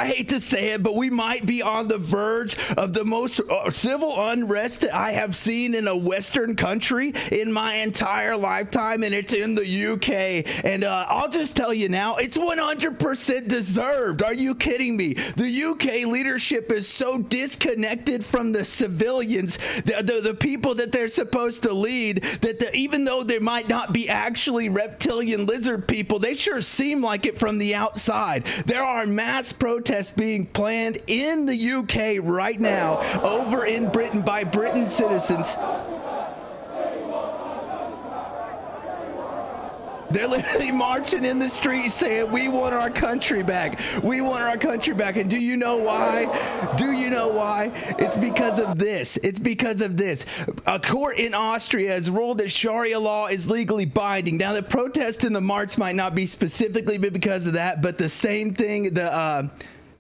I hate to say it, but we might be on the verge of the most civil unrest that I have seen in a Western country in my entire lifetime, and it's in the UK. And I'll just tell you now, it's 100% deserved. Are you kidding me? The UK leadership is so disconnected from the civilians, the people that they're supposed to lead, that even though they might not be actually reptilian lizard people, they sure seem like it from the outside. There are mass protests being planned in the UK right now over in Britain by Britain citizens. They're literally marching in the streets saying, we want our country back. We want our country back. And do you know why? Do you know why? It's because of this. It's because of this. A court in Austria has ruled that Sharia law is legally binding. Now, the protest and the march might not be specifically because of that, but the same thing,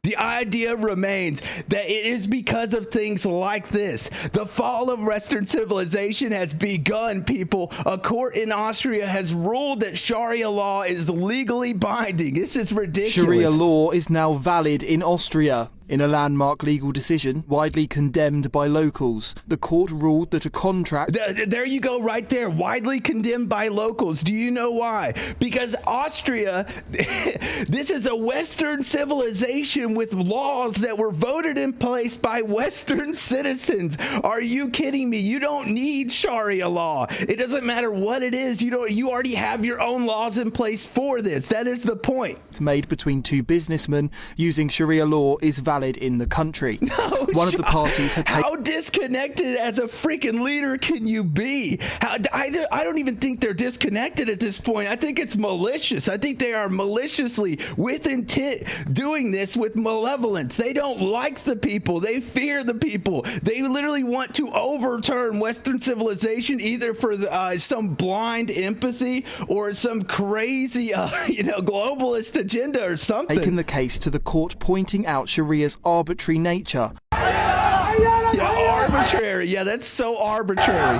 the idea remains that it is because of things like this. The fall of Western civilization has begun, people. A court in Austria has ruled that Sharia law is legally binding. This is ridiculous. Sharia law is now valid in Austria. In a landmark legal decision, widely condemned by locals, the court ruled that a contract... There you go, right there. Widely condemned by locals. Do you know why? Because Austria, this is a Western civilization with laws that were voted in place by Western citizens. Are you kidding me? You don't need Sharia law. It doesn't matter what it is. You already have your own laws in place for this. That is the point. It's made between two businessmen using Sharia law is valid in the country. No, one of the parties had taken... How disconnected as a freaking leader can you be? I don't even think they're disconnected at this point. I think it's malicious. I think they are maliciously, with intent, doing this with malevolence. They don't like the people. They fear the people. They literally want to overturn Western civilization, either for some blind empathy or some crazy, globalist agenda or something. Taken the case to the court, pointing out Sharia's arbitrary nature. Yeah, arbitrary. Yeah, that's so arbitrary.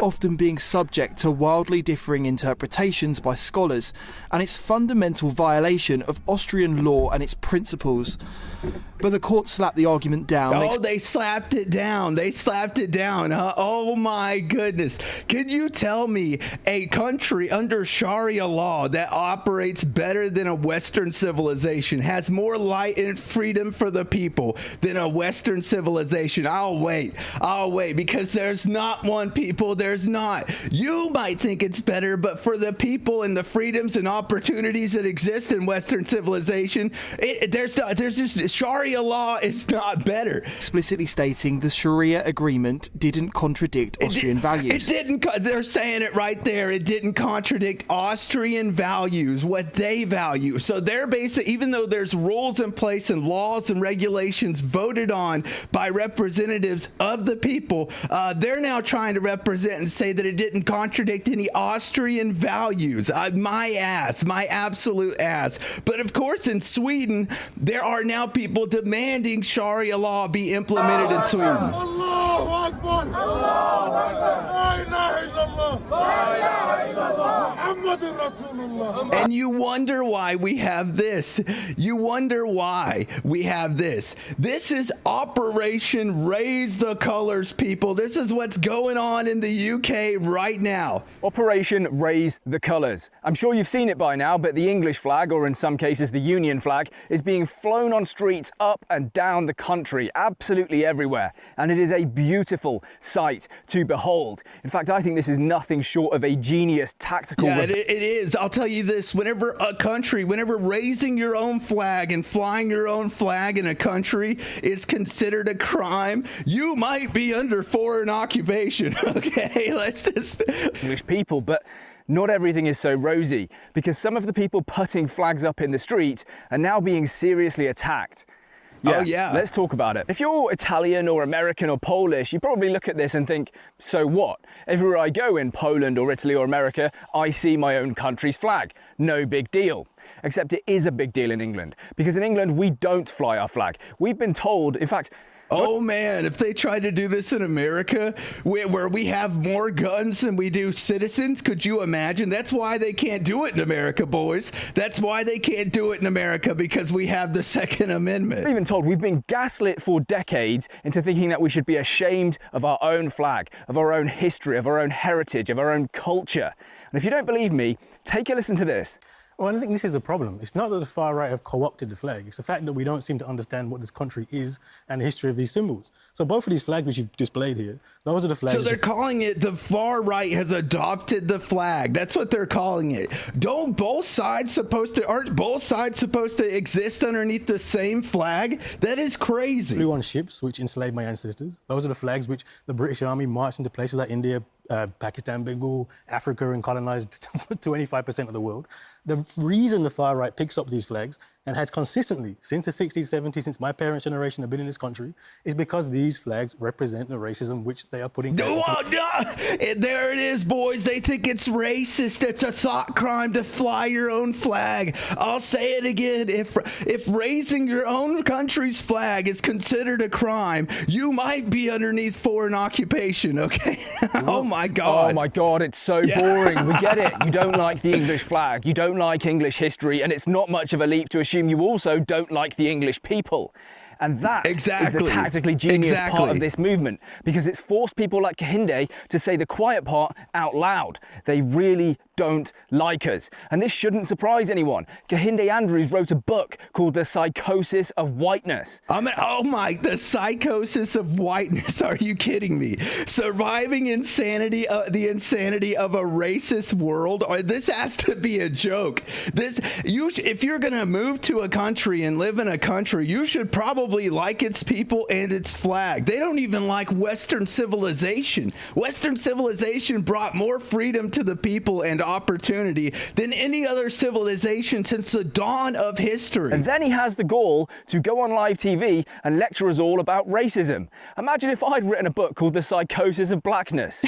Often being subject to wildly differing interpretations by scholars, and its fundamental violation of Austrian law and its principles. But the court slapped the argument down. Oh, they slapped it down. They slapped it down. Oh my goodness. Can you tell me a country under Sharia law that operates better than a Western civilization, has more light and freedom for the people than a Western civilization? I'll wait, because there's not one, people. There's not. You might think it's better, but for the people and the freedoms and opportunities that exist in Western civilization, there's just Sharia law is not better. Explicitly stating the Sharia agreement didn't contradict Austrian values. It didn't. They're saying it right there. It didn't contradict Austrian values, what they value. So they're basically, even though there's rules in place and laws and regulations voted on by representatives of the people, they're now trying to represent and say that it didn't contradict any Austrian values. My ass, my absolute ass. But of course, in Sweden, there are now people demanding Sharia law be implemented in Sweden. Allahu Akbar. Allahu Akbar. And you wonder why we have this. You wonder why we have this. This is Operation Raise the Colors, people. This is what's going on in the UK right now. Operation Raise the Colors. I'm sure you've seen it by now, but the English flag, or in some cases the Union flag, is being flown on streets up and down the country, absolutely everywhere. And it is a beautiful sight to behold. In fact, I think this is nothing short of a genius tactical... Yeah, it is. I'll tell you this, whenever raising your own flag and flying your own flag in a country is considered a crime, you might be under foreign occupation, okay? Let's just... English people, but not everything is so rosy, because some of the people putting flags up in the street are now being seriously attacked. Yeah, oh, yeah. Let's talk about it. If you're Italian or American or Polish, you probably look at this and think, so what? Everywhere I go in Poland or Italy or America, I see my own country's flag. No big deal. except it is a big deal in England, because in England we don't fly our flag. We've been told, in fact, oh man, if they tried to do this in America, where we have more guns than we do citizens, could you imagine? That's why they can't do it in America, boys. That's why they can't do it in America, because we have the Second Amendment. we're even told we've been gaslit for decades into thinking that we should be ashamed of our own flag, of our own history, of our own heritage, of our own culture. And if you don't believe me, take a listen to this. Well, I think this is the problem. It's not that the far right have co-opted the flag. It's the fact that we don't seem to understand what this country is and the history of these symbols. So both of these flags which you've displayed here, those are the flags. So they're calling it the far right has adopted the flag. That's what they're calling it. Aren't both sides supposed to exist underneath the same flag? That is crazy. Flew on ships which enslaved my ancestors. Those are the flags which the British Army marched into places like India, Pakistan, Bengal, Africa, and colonized 25% of the world. The reason the far right picks up these flags and has consistently, since the 60s, 70s, since my parents' generation have been in this country, is because these flags represent the racism which they are putting down. And there it is, boys. They think it's racist. It's a thought crime to fly your own flag. I'll say it again. If raising your own country's flag is considered a crime, you might be underneath foreign occupation, okay? Oh my God. Oh my God, it's so boring. We get it. You don't like the English flag. You don't like English history, and it's not much of a leap to assume you also don't like the English people. And that is the tactically genius part of this movement, because it's forced people like Kehinde to say the quiet part out loud. They really don't like us. And this shouldn't surprise anyone. Kehinde Andrews wrote a book called The Psychosis of Whiteness. The Psychosis of Whiteness. Are you kidding me? Surviving insanity, the insanity of a racist world. This has to be a joke. If you're going to move to a country and live in a country, you should probably like its people and its flag. They don't even like Western civilization. Western civilization brought more freedom to the people and opportunity than any other civilization since the dawn of history. And then he has the gall to go on live TV and lecture us all about racism. Imagine if I'd written a book called The Psychosis of Blackness.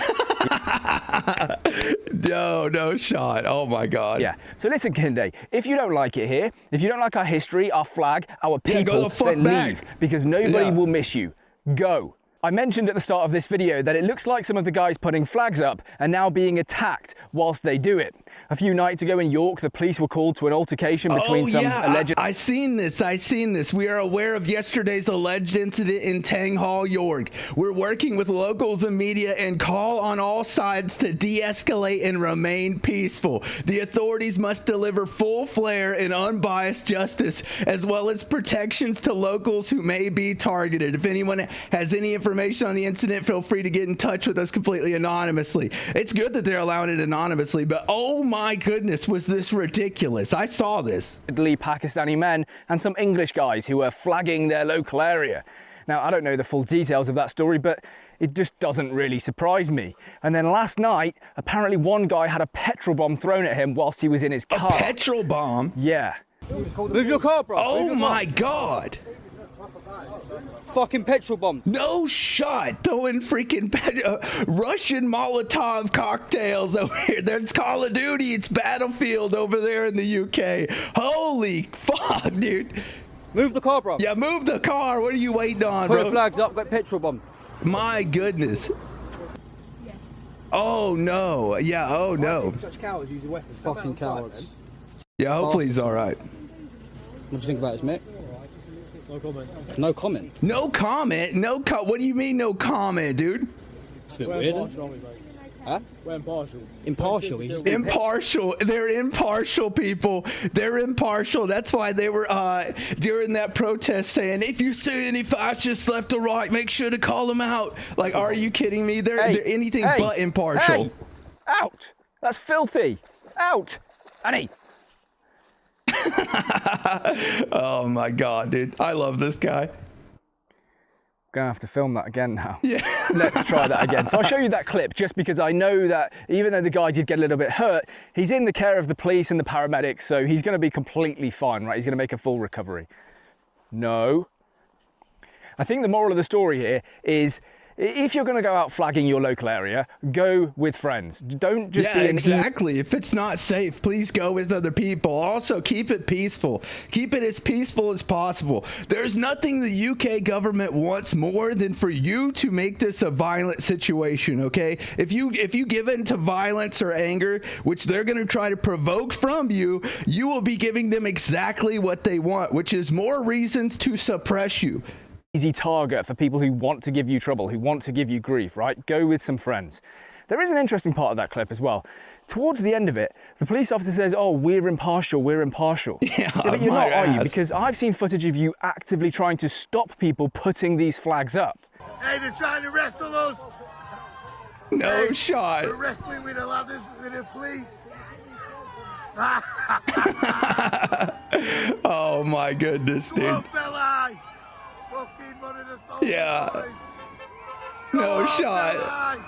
No shot. Oh my God. Yeah. So listen, Kehinde, if you don't like it here, if you don't like our history, our flag, our people, then leave, because nobody will miss you. Go. I mentioned at the start of this video that it looks like some of the guys putting flags up are now being attacked whilst they do it. A few nights ago in York, the police were called to an altercation between some alleged... I seen this. We are aware of yesterday's alleged incident in Tang Hall, York. We're working with locals and media and call on all sides to de-escalate and remain peaceful. The authorities must deliver full flair and unbiased justice, as well as protections to locals who may be targeted. If anyone has any information on the incident, feel free to get in touch with us completely anonymously. It's good that they're allowing it anonymously, but oh my goodness, was this ridiculous. I saw this. Pakistani men and some English guys who were flagging their local area. Now, I don't know the full details of that story, but it just doesn't really surprise me. And then last night, apparently one guy had a petrol bomb thrown at him whilst he was in his car. A petrol bomb? Yeah. Move your car, bro. Oh my God. Fucking petrol bomb. No shot. Throwing freaking Russian Molotov cocktails over here. There's Call of Duty. It's Battlefield over there in the UK. Holy fuck, dude. Move the car, bro. Yeah, move the car. What are you waiting on, Put bro? the flags up, got petrol bomb. My goodness. Oh no. Yeah, oh no. Such cowards using weapons. Fucking cowards. Yeah, hopefully he's all right. What do you think about this, mate? No comment. No comment? No comment? What do you mean no comment, dude? It's a bit weird. Huh? We're impartial. Impartial? Impartial. They're impartial, people. They're impartial. That's why they were during that protest saying, if you see any fascists left or right, make sure to call them out. Like, are you kidding me? They're anything but impartial. Hey. Out. That's filthy. Out. Annie. Oh my God, dude. I love this guy. Gonna have to film that again now. Yeah. Let's try that again. So I'll show you that clip just because I know that even though the guy did get a little bit hurt, he's in the care of the police and the paramedics, so he's gonna be completely fine, right? He's gonna make a full recovery. No. I think the moral of the story here is If you're going to go out flagging your local area, go with friends. Don't just be exactly. If it's not safe, please go with other people. Also, keep it peaceful. Keep it as peaceful as possible. There's nothing the UK government wants more than for you to make this a violent situation, okay? If you give in to violence or anger, which they're going to try to provoke from you, you will be giving them exactly what they want, which is more reasons to suppress you. Easy target for people who want to give you trouble, who want to give you grief, right? Go with some friends. There is an interesting part of that clip as well. Towards the end of it, the police officer says, oh, we're impartial, we're impartial. Yeah, but you're not, are you? Because I've seen footage of you actively trying to stop people putting these flags up. Hey, they're trying to wrestle us. No shot. They're wrestling with the ladders with the police. Oh my goodness, dude. Come on, Belli. Fucking one of the soldiers. Yeah. Boys. No Come on, shot. Belli.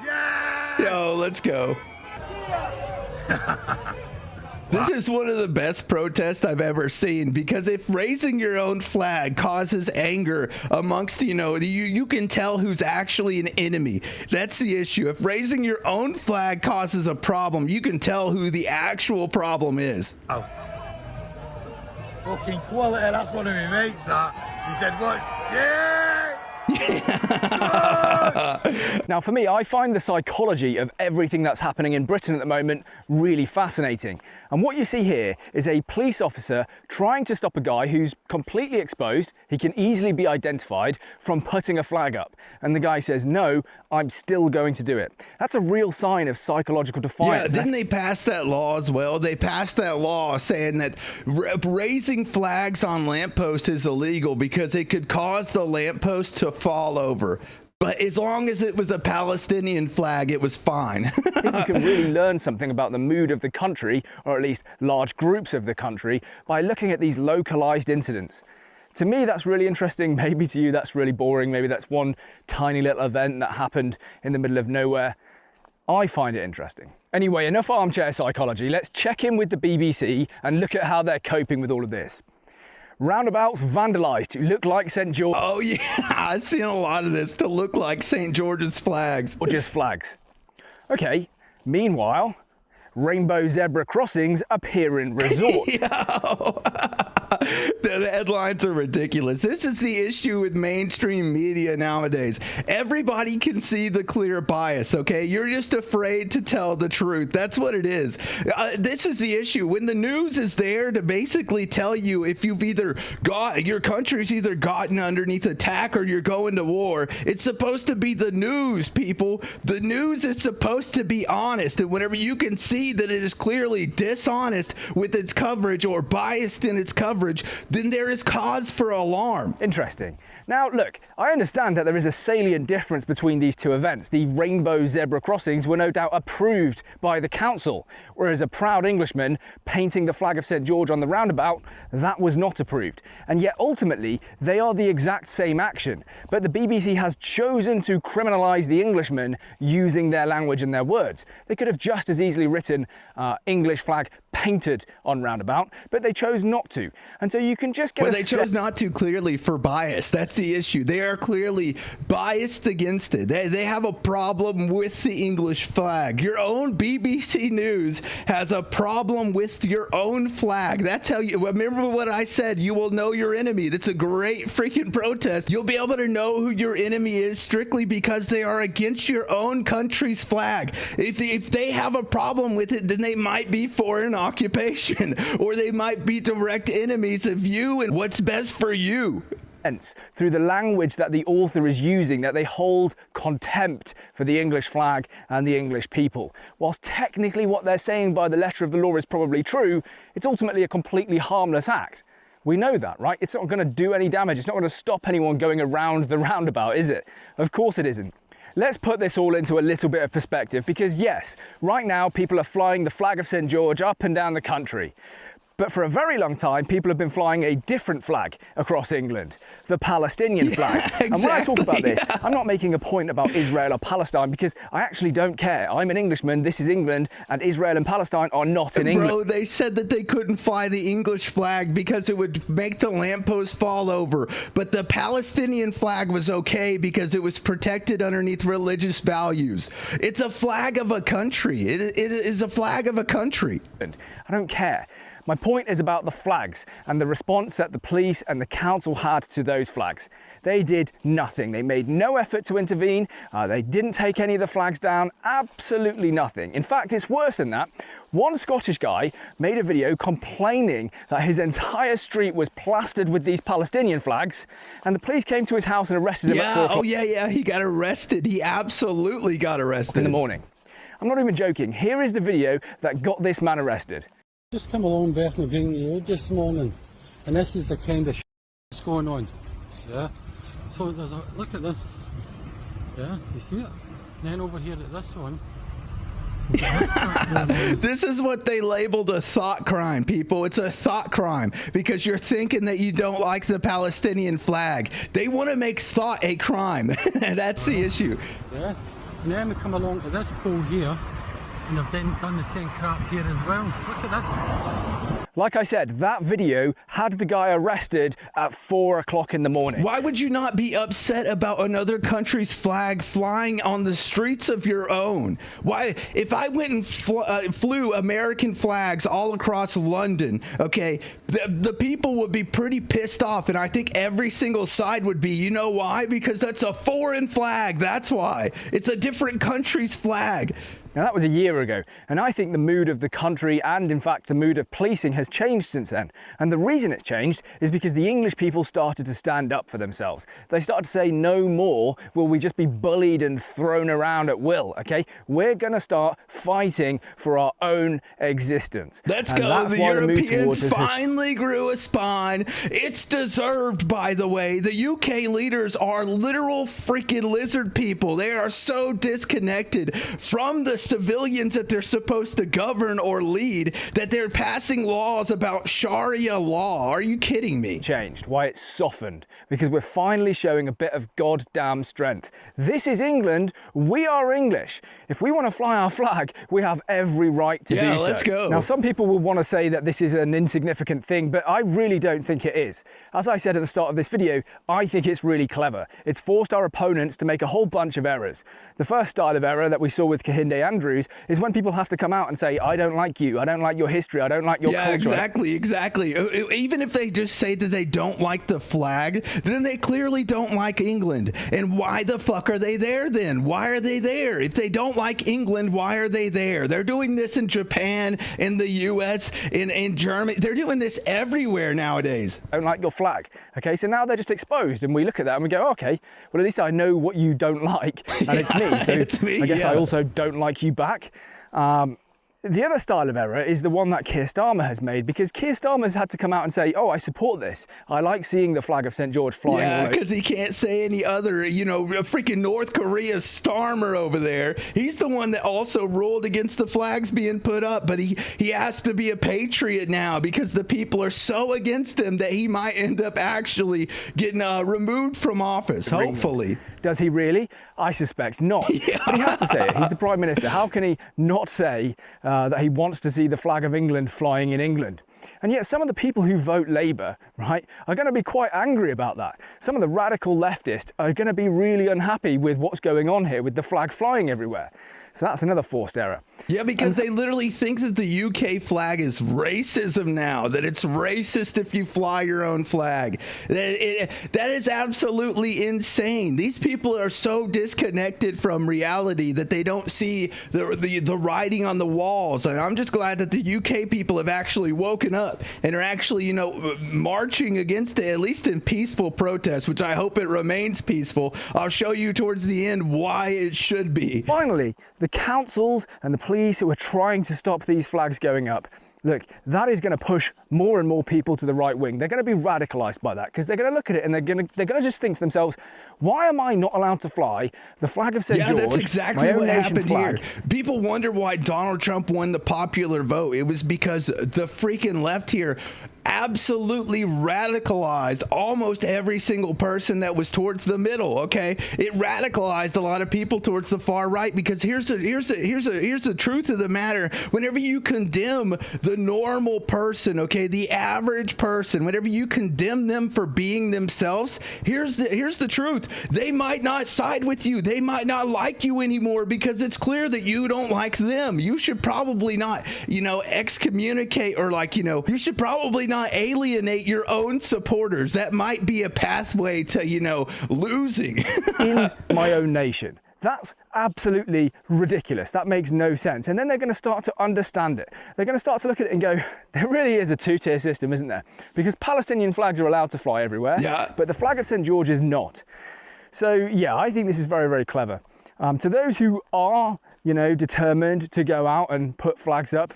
Yeah. Yo, let's go. This is one of the best protests I've ever seen, because if raising your own flag causes anger amongst, you can tell who's actually an enemy. That's the issue. If raising your own flag causes a problem, you can tell who the actual problem is. Oh. Fucking quality, that's one of my mates, that. He said, what? Yeah! Now, for me, I find the psychology of everything that's happening in Britain at the moment really fascinating. And what you see here is a police officer trying to stop a guy who's completely exposed, he can easily be identified, from putting a flag up. And the guy says, no, I'm still going to do it. That's a real sign of psychological defiance. Yeah, didn't they pass that law as well? They passed that law saying that raising flags on lampposts is illegal because it could cause the lamppost to fall over. But as long as it was a Palestinian flag, it was fine. I think you can really learn something about the mood of the country, or at least large groups of the country, by looking at these localized incidents. To me, that's really interesting. Maybe to you, that's really boring. Maybe that's one tiny little event that happened in the middle of nowhere. I find it interesting. Anyway, enough armchair psychology. Let's check in with the BBC and look at how they're coping with all of this. Roundabouts vandalised to look like St. George. Oh yeah, I've seen a lot of this to look like St. George's flags. Or just flags. Okay, meanwhile, rainbow zebra crossings appear in resorts. The headlines are ridiculous. This is the issue with mainstream media nowadays. Everybody can see the clear bias, okay? You're just afraid to tell the truth. That's what it is. This is the issue. When the news is there to basically tell you if you've either your country's either gotten underneath attack or you're going to war, it's supposed to be the news, people. The news is supposed to be honest. And whenever you can see that it is clearly dishonest with its coverage or biased in its coverage, then there is cause for alarm. Interesting. Now, look, I understand that there is a salient difference between these two events. The rainbow zebra crossings were no doubt approved by the council, whereas a proud Englishman painting the flag of St. George on the roundabout, that was not approved. And yet, ultimately, they are the exact same action. But the BBC has chosen to criminalise the Englishman using their language and their words. They could have just as easily written English flag painted on roundabout, but they chose not to. And so you can just get they chose not to clearly for bias. That's the issue. They are clearly biased against it. They have a problem with the English flag. Your own BBC News has a problem with your own flag. That's how you remember what I said. You will know your enemy. That's a great freaking protest. You'll be able to know who your enemy is strictly because they are against your own country's flag. If they have a problem with it, then they might be for an occupation, or they might be direct enemies of you and what's best for you. Through the language that the author is using, that they hold contempt for the English flag and the English people. Whilst technically what they're saying by the letter of the law is probably true, it's ultimately a completely harmless act. We know that, right? It's not going to do any damage. It's not going to stop anyone going around the roundabout, is it? Of course it isn't. Let's put this all into a little bit of perspective, because yes, right now people are flying the flag of St. George up and down the country. But for a very long time, people have been flying a different flag across England, the Palestinian flag. Exactly. And when I talk about this, I'm not making a point about Israel or Palestine because I actually don't care. I'm an Englishman, this is England, and Israel and Palestine are not in England. Bro, they said that they couldn't fly the English flag because it would make the lamppost fall over. But the Palestinian flag was okay because it was protected underneath religious values. It's a flag of a country. It is a flag of a country. I don't care. My point is about the flags and the response that the police and the council had to those flags. They did nothing. They made no effort to intervene. They didn't take any of the flags down. Absolutely nothing. In fact, it's worse than that. One Scottish guy made a video complaining that his entire street was plastered with these Palestinian flags, and the police came to his house and arrested him at 4 o'clock. Oh yeah, he got arrested. He absolutely got arrested. In the morning. I'm not even joking. Here is the video that got this man arrested. Just come along Bethnal Green Road this morning, and this is the kind of that's going on. Yeah. So there's a look at this. Yeah, you see it? And then over here at this one. This is what they labeled a thought crime, people. It's a thought crime because you're thinking that you don't like the Palestinian flag. They want to make thought a crime. That's the issue. Yeah. And then we come along to this pole here, and they've done the same crap here as well. Look at that. Like I said, that video had the guy arrested at 4 o'clock in the morning. Why would you not be upset about another country's flag flying on the streets of your own? Why, if I went and flew American flags all across London, okay, the people would be pretty pissed off, and I think every single side would be. You know why? Because that's a foreign flag. That's why. It's a different country's flag. Now that was a year ago, and I think the mood of the country and in fact the mood of policing has changed since then. And the reason it's changed is because the English people started to stand up for themselves. They started to say, no more will we just be bullied and thrown around at will, okay? We're gonna start fighting for our own existence. Let's and go, that's the why the mood Europeans towards us has finally grew a spine. It's deserved, by the way. The UK leaders are literal freaking lizard people. They are so disconnected from the civilians that they're supposed to govern or lead that they're passing laws about Sharia law. Are you kidding me? Changed, why it's softened, because we're finally showing a bit of goddamn strength. This is England, we are English. If we want to fly our flag, we have every right to do so. Let's go. Now, some people will want to say that this is an insignificant thing, but I really don't think it is. As I said at the start of this video, I think it's really clever. It's forced our opponents to make a whole bunch of errors. The first style of error that we saw with Kehinde Andrews is when people have to come out and say, I don't like you, I don't like your history, I don't like your culture. Exactly. Even if they just say that they don't like the flag, then they clearly don't like England. And why the fuck are they there then? Why are they there? If they don't like England, why are they there? They're doing this in Japan, in the US, in Germany. They're doing this everywhere nowadays. I don't like your flag. Okay, so now they're just exposed, and we look at that and we go, okay, well, at least I know what you don't like, and it's me. So it's me, I guess I also don't like you back. The other style of error is the one that Keir Starmer has made, because Keir Starmer's had to come out and say, oh, I support this. I like seeing the flag of St. George flying. Yeah, because he can't say any other, freaking North Korea's Starmer over there. He's the one that also ruled against the flags being put up, but he has to be a patriot now because the people are so against him that he might end up actually getting removed from office, hopefully. Does he really? I suspect not. Yeah. But he has to say it. He's the Prime Minister. How can he not say that he wants to see the flag of England flying in England? And yet some of the people who vote Labour, right, are going to be quite angry about that. Some of the radical leftists are going to be really unhappy with what's going on here with the flag flying everywhere. So that's another forced error. Yeah, because they literally think that the UK flag is racism now, that it's racist if you fly your own flag. That is absolutely insane. These people are so disconnected from reality that they don't see the writing on the walls. And I'm just glad that the UK people have actually woken up and are actually, marching against it, at least in peaceful protest, which I hope it remains peaceful. I'll show you towards the end why it should be. Finally, the councils and the police who are trying to stop these flags going up, look, that is going to push more and more people to the right wing. They're going to be radicalized by that because they're going to look at it and they're going to just think to themselves, why am I not allowed to fly the flag of St. George? Yeah, that's exactly what happened here. People wonder why Donald Trump won the popular vote. It was because the freaking left here absolutely radicalized almost every single person that was towards the middle. Okay, it radicalized a lot of people towards the far right because here's the truth of the matter. Whenever you condemn the normal person, okay, the average person, whenever you condemn them for being themselves, here's the truth. They might not side with you. They might not like you anymore because it's clear that you don't like them. You should probably not, excommunicate or you should probably not alienate your own supporters. That might be a pathway to, losing. In my own nation. That's absolutely ridiculous. That makes no sense. And then they're going to start to understand it. They're going to start to look at it and go, there really is a two-tier system, isn't there? Because Palestinian flags are allowed to fly everywhere, but the flag of St. George is not. So yeah, I think this is very, very clever. To those who are, determined to go out and put flags up,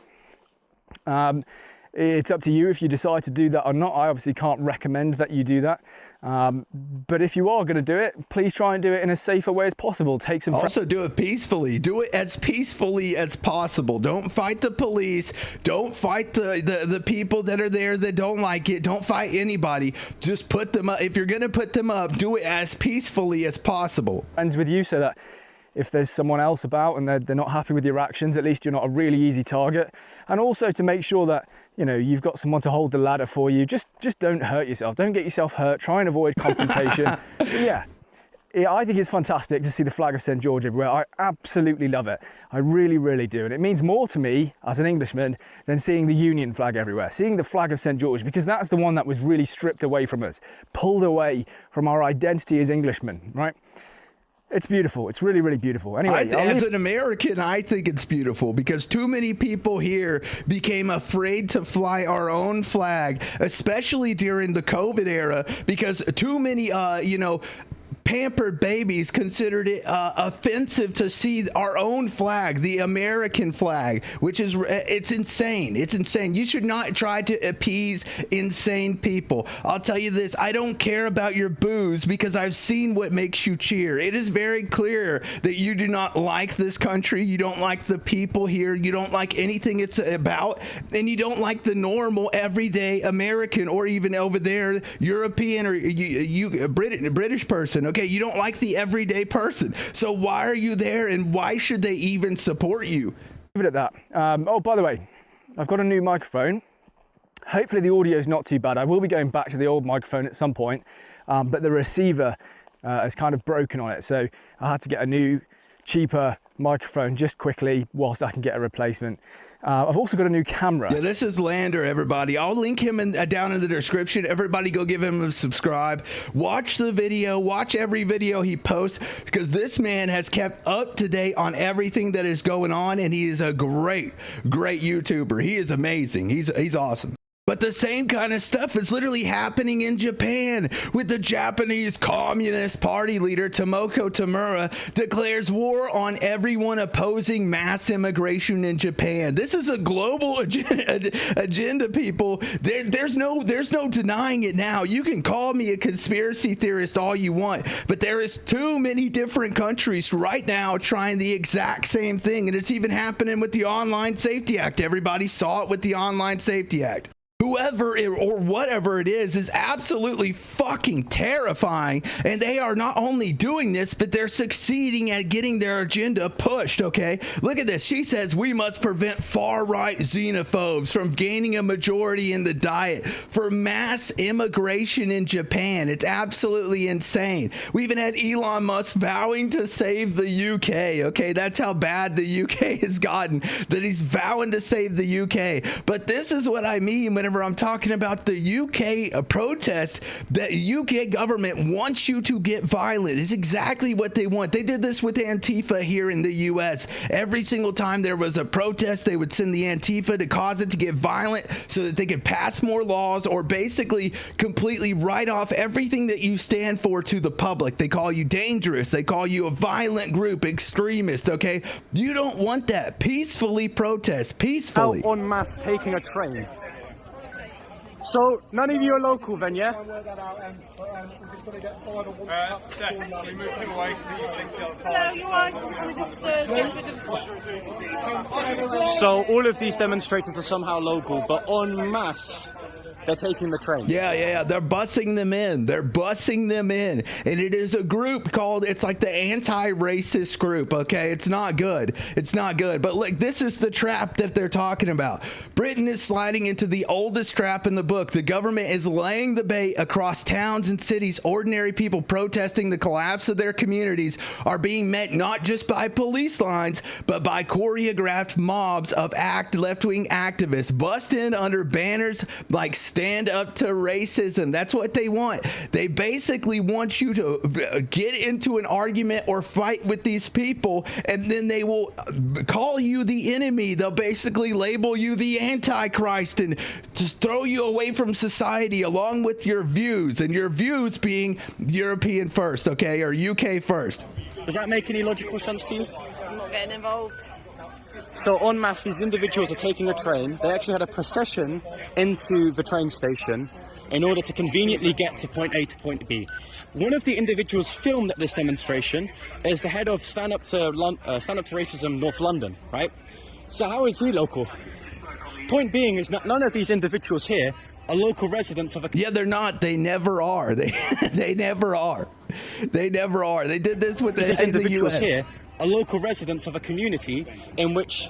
it's up to you if you decide to do that or not. I obviously can't recommend that you do that. But if you are going to do it, please try and do it in a safer way as possible. Take some. Also, do it peacefully. Do it as peacefully as possible. Don't fight the police. Don't fight the people that are there that don't like it. Don't fight anybody. Just put them up. If you're going to put them up, do it as peacefully as possible. Friends with you so that if there's someone else about and they're not happy with your actions, at least you're not a really easy target. And also to make sure that, you've got someone to hold the ladder for you. Just don't hurt yourself. Don't get yourself hurt. Try and avoid confrontation. Yeah, I think it's fantastic to see the flag of St. George everywhere. I absolutely love it. I really, really do. And it means more to me as an Englishman than seeing the Union flag everywhere. Seeing the flag of St. George, because that's the one that was really stripped away from us, pulled away from our identity as Englishmen, right? It's beautiful. It's really, really beautiful. Anyway, as an American, I think it's beautiful because too many people here became afraid to fly our own flag, especially during the COVID era, because too many, pampered babies considered it offensive to see our own flag, the American flag, which is, it's insane. It's insane. You should not try to appease insane people. I'll tell you this, I don't care about your boos because I've seen what makes you cheer. It is very clear that you do not like this country. You don't like the people here. You don't like anything it's about, and you don't like the normal everyday American or even over there European or British person. Okay, you don't like the everyday person. So why are you there and why should they even support you? Leave it at that. Oh, by the way, I've got a new microphone. Hopefully the audio is not too bad. I will be going back to the old microphone at some point, but the receiver is kind of broken on it. So I had to get a new, cheaper microphone just quickly whilst I can get a replacement. I've also got a new camera. Yeah, this is Lander, everybody. I'll link him down in the description. Everybody go give him a subscribe. Watch the video. Watch every video he posts because this man has kept up to date on everything that is going on, and he is a great, great YouTuber. He is amazing. He's awesome. But the same kind of stuff is literally happening in Japan with the Japanese Communist Party leader Tomoko Tamura declares war on everyone opposing mass immigration in Japan. This is a global agenda, people. There's no denying it now. You can call me a conspiracy theorist all you want, but there is too many different countries right now trying the exact same thing, and it's even happening with the Online Safety Act. Everybody saw it with the Online Safety Act. Whoever or whatever it is absolutely fucking terrifying, and they are not only doing this, but they're succeeding at getting their agenda pushed, okay? Look at this. She says we must prevent far-right xenophobes from gaining a majority in the Diet for mass immigration in Japan. It's absolutely insane. We even had Elon Musk vowing to save the UK, okay? That's how bad the UK has gotten, that he's vowing to save the UK. But this is what I mean whenever whenever I'm talking about the UK protest, the UK government wants you to get violent. It's exactly what they want. They did this with Antifa here in the US. Every single time there was a protest, they would send the Antifa to cause it to get violent so that they could pass more laws or basically completely write off everything that you stand for to the public. They call you dangerous. They call you a violent group, extremist, okay? You don't want that. Peacefully protest, peacefully. Out en masse taking a train. So, none of you are local then, yeah? So, all of these demonstrators are somehow local, but en masse, they're taking the train. Yeah. They're bussing them in. And it is a group called, it's like the anti-racist group, okay? It's not good. But look, this is the trap that they're talking about. Britain is sliding into the oldest trap in the book. The government is laying the bait across towns and cities. Ordinary people protesting the collapse of their communities are being met not just by police lines, but by choreographed mobs of left-wing activists. Bust in under banners like stand up to racism. That's what they want. They basically want you to get into an argument or fight with these people, and then they will call you the enemy. They'll basically label you the Antichrist and just throw you away from society along with your views, and your views being European first, okay, or UK first. Does that make any logical sense to you? I'm not getting involved. So en masse, these individuals are taking a train. They actually had a procession into the train station in order to conveniently get to point A to point B. One of the individuals filmed at this demonstration is the head of Stand Up to Racism North London, right? So how is he local? Point being is that none of these individuals here are local residents of a... Yeah, they're not. They never are. They never are. They never are. They did this with the individuals in the US. Here are local residents of a community in which...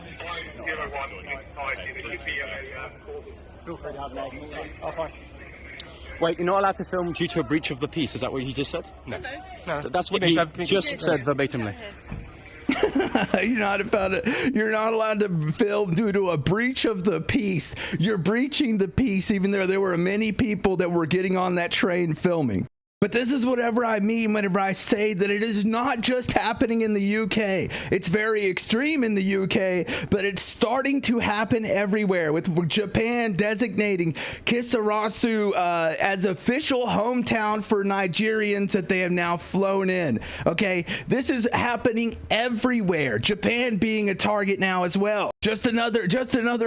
Wait, you're not allowed to film due to a breach of the peace, is that what you just said? No. That's what he just said verbatimly. You're not allowed to film due to a breach of the peace. You're breaching the peace, even though there were many people that were getting on that train filming. But this is whatever I mean whenever I say that it is not just happening in the UK. It's very extreme in the UK, but it's starting to happen everywhere, with Japan designating Kisarasu as official hometown for Nigerians that they have now flown in. Okay, this is happening everywhere. Japan being a target now as well. Just another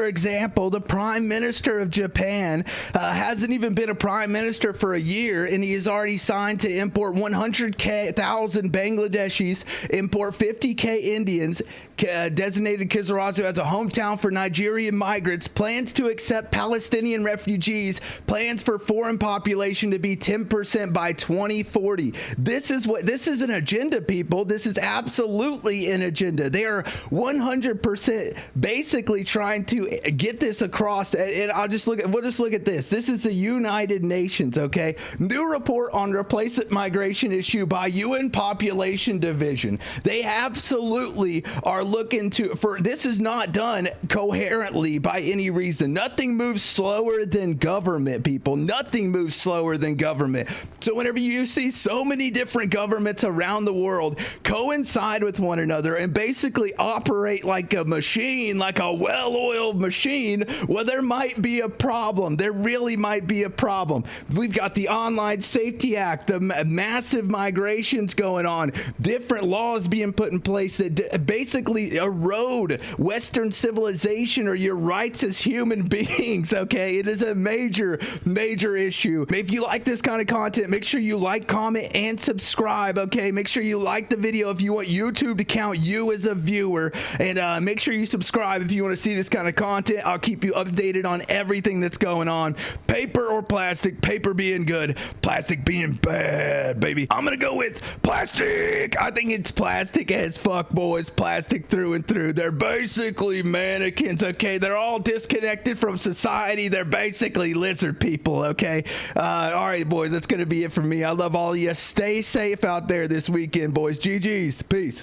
example. The Prime Minister of Japan hasn't even been a Prime Minister for a year, and he has already signed to import 100,000 Bangladeshis, import 50,000 Indians, designated Kisarazu as a hometown for Nigerian migrants, plans to accept Palestinian refugees, plans for foreign population to be 10% by 2040. This is an agenda, people. This is absolutely an agenda. They are 100% basically trying to get this across. And we'll just look at this. This is the United Nations, okay? New report on replacement migration issue by UN Population Division. They absolutely are looking for this is not done coherently by any reason. Nothing moves slower than government, people. Nothing moves slower than government. So whenever you see so many different governments around the world coincide with one another and basically operate like a machine, like a well-oiled machine, well, there might be a problem. There really might be a problem. We've got the Online Safety Act, the massive migrations going on, different laws being put in place that basically erode Western civilization or your rights as human beings, okay? It is a major issue. If you like this kind of content, make sure you like, comment, and subscribe, okay? Make sure you like the video if you want YouTube to count you as a viewer, and make sure you subscribe if you want to see this kind of content. I'll keep you updated on everything that's going on. Paper or plastic? Paper being good, plastic being bad, baby. I'm gonna go with plastic. I think it's plastic as fuck, boys. Plastic through and through. They're basically mannequins, okay? They're all disconnected from society. They're basically lizard people, okay? All right, boys, that's gonna be it for me. I love all of you. Stay safe out there this weekend, boys. GG's. Peace.